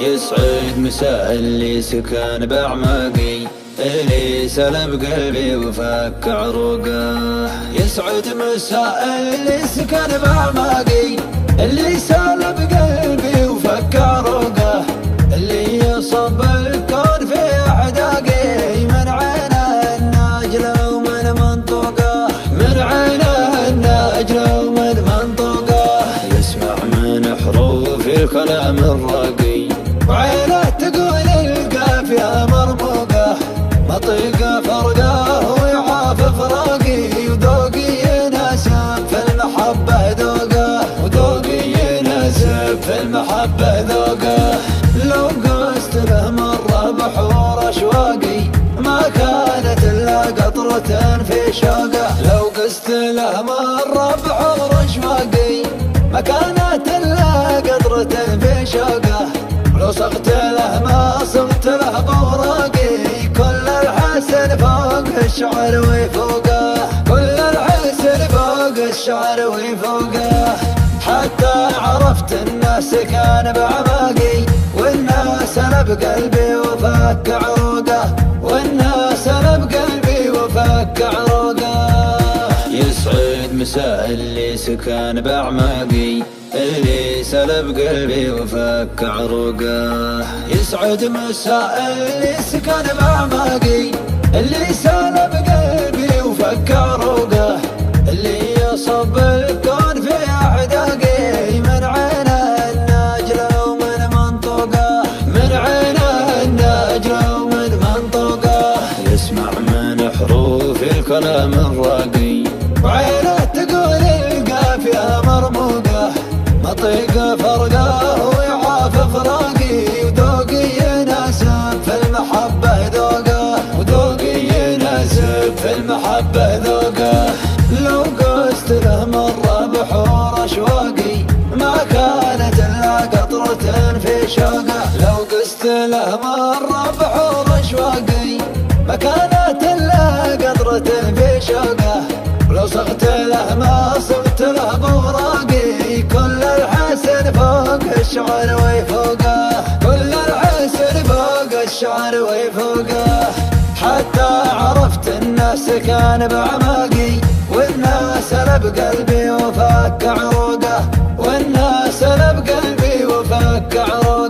يسعد مساء اللي سكن بأعماقي، اللي سلب قلبي وفك عروقه. يسعد مساء اللي سكن بأعماقي، اللي سلب قلبي وفك عروقه. اللي يصب الكون في أحداقي، من عينه الناجلة ومن منطقه، من عينه الناجلة ومن منطقه. يسمع من حروف الكلام الراقي، وعينه تقول القافية مرموقة. مطيقه فرقه ويعاف فراقي، وذوقي يناسب في المحبة ذوقه، وذوقي يناسب في المحبة ذوقه. لو قست له مرة بحور أشواقي، ما كانت إلا قطرة في شوقه. لو قست له مرة بحور أشواقي، ما كانت إلا قطرة في شوقه. لو صغت له ما صغت له بوراقي، كل الحسن فوق الشعر وفوقه، كل الحسن فوق الشعر وفوقه. حتى عرفت الناس كان بعماقي، والناس انا بقلبي وفك عروقه، والناس انا بقلبي وفك عروقه. يسعد مساء اللي سكن بأعماقي، اللي سلب قلبي وفك عروقه. يسعد مساء اللي سكن بأعماقي، اللي سلب قلبي وفك عروقه. اللي يصب الكون في أحداقي، من عينه الناجلة ومن منطقه، من عينه الناجلة ومن منطقه. يسمع من حروف الكلام الراقي، وعينه تقول القافية مرموقه. مطيقه فرقه ويعاف فراقي، وذوقي يناسب في المحبة ذوقه، وذوقي يناسب في المحبة ذوقه. لو قست له مرة بحور أشواقي، ما كانت إلا قطرة في شوقه. لو قست له مرة بحور أشواقي، ما كانت إلا قطرة في شوقه. ولو صغت له ما صغت له بوراقي، كل الحسن فوق الشعر وفوقه، كل الحسن فوق الشعر وفوقه. حتى عرفت الناس كان بعماقي، والناس انا بقلبي وفك عروقه، والناس انا بقلبي وفك عروقه.